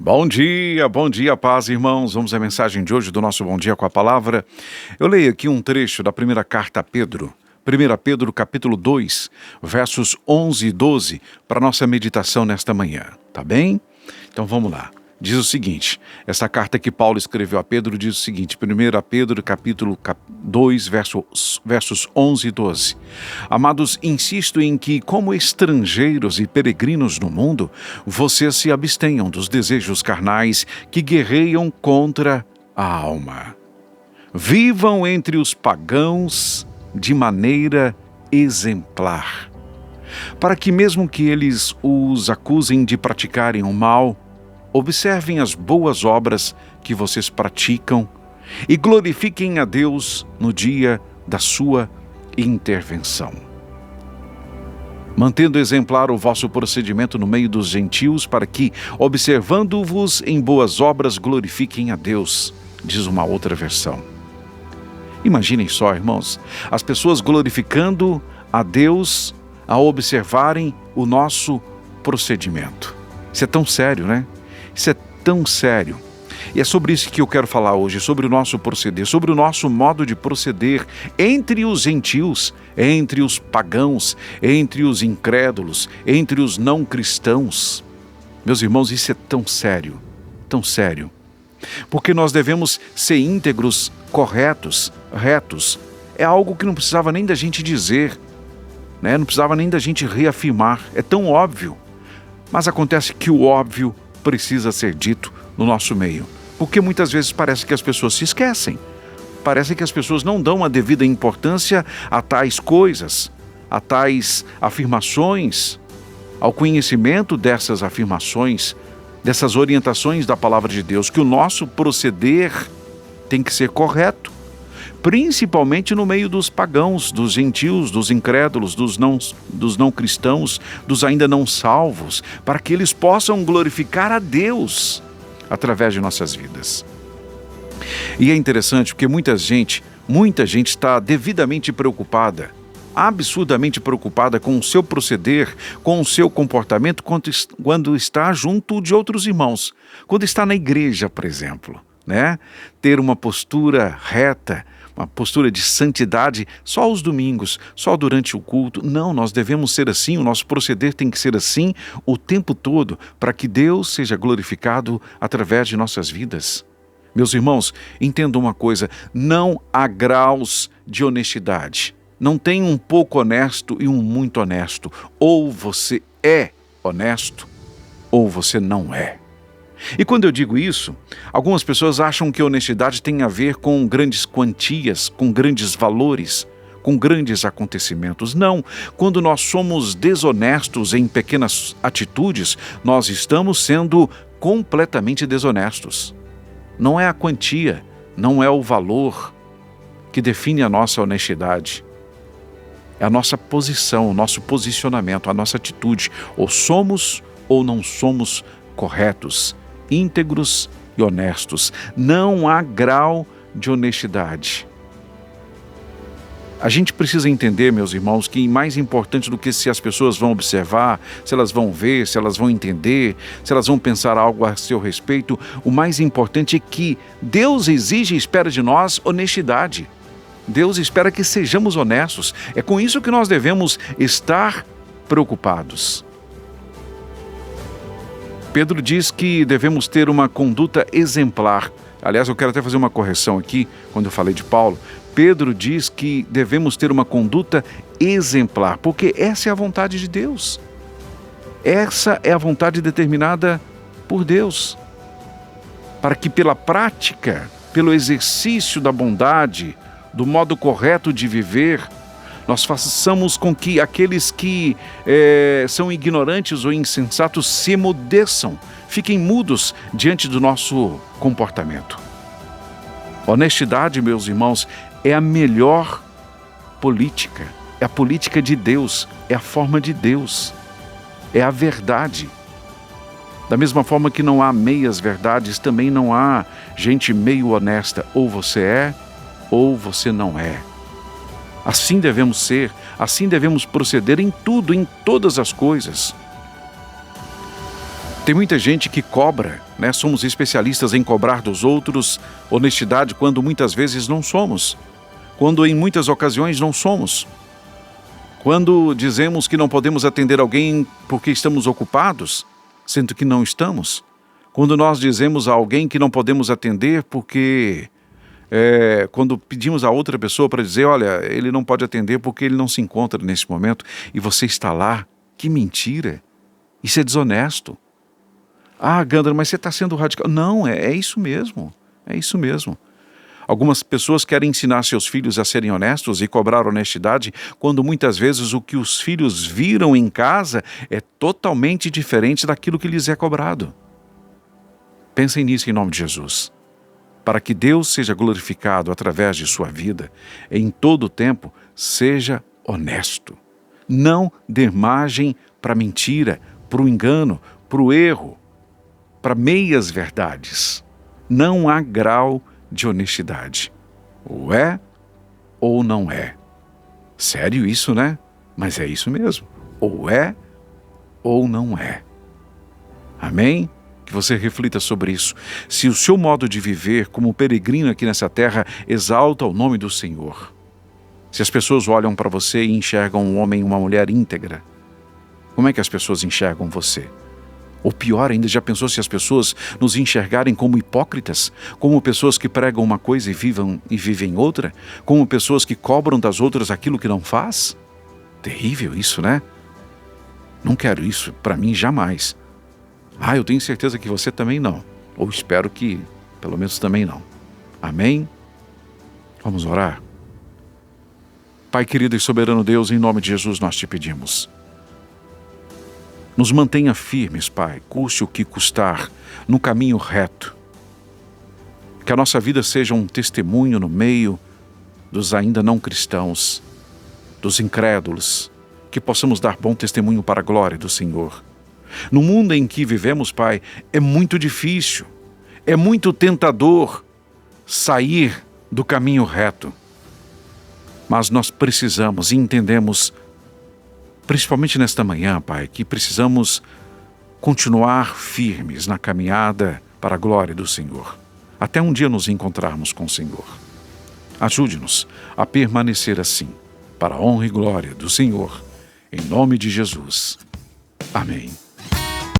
Bom dia, paz, irmãos. Vamos à mensagem de hoje do nosso Bom Dia com a Palavra. Eu leio aqui um trecho da primeira carta a Pedro, 1 Pedro capítulo 2, versos 11 e 12, para nossa meditação nesta manhã, tá bem? Então vamos lá. Diz o seguinte, essa carta que Paulo escreveu a Pedro diz o seguinte, 1 Pedro capítulo 2, versos 11 e 12. Amados, insisto em que, como estrangeiros e peregrinos no mundo, vocês se abstenham dos desejos carnais que guerreiam contra a alma. Vivam entre os pagãos de maneira exemplar, para que mesmo que eles os acusem de praticarem o mal, observem as boas obras que vocês praticam e glorifiquem a Deus no dia da sua intervenção. Mantendo exemplar o vosso procedimento no meio dos gentios, para que, observando-vos em boas obras, glorifiquem a Deus, diz uma outra versão. Imaginem só, irmãos, as pessoas glorificando a Deus ao observarem o nosso procedimento. Isso é tão sério, né? Isso é tão sério. E é sobre isso que eu quero falar hoje, sobre o nosso proceder, sobre o nosso modo de proceder entre os gentios, entre os pagãos, entre os incrédulos, entre os não cristãos. Meus irmãos, isso é tão sério, tão sério. Porque nós devemos ser íntegros, corretos, retos. É algo que não precisava nem da gente dizer, né? Não precisava nem da gente reafirmar. É tão óbvio. Mas acontece que o óbvio precisa ser dito no nosso meio, porque muitas vezes parece que as pessoas se esquecem, parece que as pessoas não dão a devida importância a tais coisas, a tais afirmações, ao conhecimento dessas afirmações, dessas orientações da Palavra de Deus, que o nosso proceder tem que ser correto, principalmente no meio dos pagãos, dos gentios, dos incrédulos, dos não cristãos, dos ainda não salvos, para que eles possam glorificar a Deus através de nossas vidas. E é interessante porque muita gente está devidamente preocupada, absurdamente preocupada com o seu proceder, com o seu comportamento quando está junto de outros irmãos, quando está na igreja, por exemplo, né? Ter uma postura reta, uma postura de santidade só aos domingos, só durante o culto. Não, nós devemos ser assim, o nosso proceder tem que ser assim o tempo todo, para que Deus seja glorificado através de nossas vidas. Meus irmãos, entendam uma coisa, não há graus de honestidade. Não tem um pouco honesto e um muito honesto. Ou você é honesto, ou você não é. E quando eu digo isso, algumas pessoas acham que honestidade tem a ver com grandes quantias, com grandes valores, com grandes acontecimentos. Não, quando nós somos desonestos em pequenas atitudes, nós estamos sendo completamente desonestos. Não é a quantia, não é o valor que define a nossa honestidade. É a nossa posição, o nosso posicionamento, a nossa atitude. Ou somos ou não somos corretos, íntegros e honestos. Não há grau de honestidade. A gente precisa entender, meus irmãos, que mais importante do que se as pessoas vão observar, se elas vão ver, se elas vão entender, se elas vão pensar algo a seu respeito, o mais importante é que Deus exige e espera de nós honestidade. Deus espera que sejamos honestos. É com isso que nós devemos estar preocupados. Pedro diz que devemos ter uma conduta exemplar. Aliás, eu quero até fazer uma correção aqui, quando eu falei de Paulo. Pedro diz que devemos ter uma conduta exemplar, porque essa é a vontade de Deus. Essa é a vontade determinada por Deus. Para que pela prática, pelo exercício da bondade, do modo correto de viver, nós façamos com que aqueles que são ignorantes ou insensatos se emudeçam, fiquem mudos diante do nosso comportamento. Honestidade, meus irmãos, é a melhor política, é a política de Deus, é a forma de Deus, é a verdade. Da mesma forma que não há meias verdades, também não há gente meio honesta, ou você é, ou você não é. Assim devemos ser, assim devemos proceder em tudo, em todas as coisas. Tem muita gente que cobra, né? Somos especialistas em cobrar dos outros honestidade quando muitas vezes não somos. Quando em muitas ocasiões não somos. Quando dizemos que não podemos atender alguém porque estamos ocupados, sendo que não estamos. Quando nós dizemos a alguém que não podemos atender porque... quando pedimos a outra pessoa para dizer, olha, ele não pode atender porque ele não se encontra nesse momento e você está lá. Que mentira! Isso é desonesto. Ah, Gandra, mas você está sendo radical. Não, é isso mesmo. É isso mesmo. Algumas pessoas querem ensinar seus filhos a serem honestos e cobrar honestidade, quando muitas vezes o que os filhos viram em casa é totalmente diferente daquilo que lhes é cobrado. Pensem nisso em nome de Jesus. Para que Deus seja glorificado através de sua vida, em todo o tempo, seja honesto. Não dê margem para mentira, para o engano, para o erro, para meias verdades. Não há grau de honestidade. Ou é ou não é. Sério isso, né? Mas é isso mesmo. Ou é ou não é. Amém? Que você reflita sobre isso. Se o seu modo de viver como peregrino aqui nessa terra exalta o nome do Senhor. Se as pessoas olham para você e enxergam um homem e uma mulher íntegra, como é que as pessoas enxergam você? Ou pior ainda, já pensou se as pessoas nos enxergarem como hipócritas? Como pessoas que pregam uma coisa e vivem outra? Como pessoas que cobram das outras aquilo que não faz? Terrível isso, né? Não quero isso para mim jamais. Eu tenho certeza que você também não. Ou espero que, pelo menos, também não. Amém? Vamos orar? Pai querido e soberano Deus, em nome de Jesus nós te pedimos. Nos mantenha firmes, Pai, custe o que custar, no caminho reto. Que a nossa vida seja um testemunho no meio dos ainda não cristãos, dos incrédulos, que possamos dar bom testemunho para a glória do Senhor. No mundo em que vivemos, Pai, é muito difícil, é muito tentador sair do caminho reto. Mas nós precisamos e entendemos, principalmente nesta manhã, Pai, que precisamos continuar firmes na caminhada para a glória do Senhor, até um dia nos encontrarmos com o Senhor. Ajude-nos a permanecer assim, para a honra e glória do Senhor, em nome de Jesus. Amém.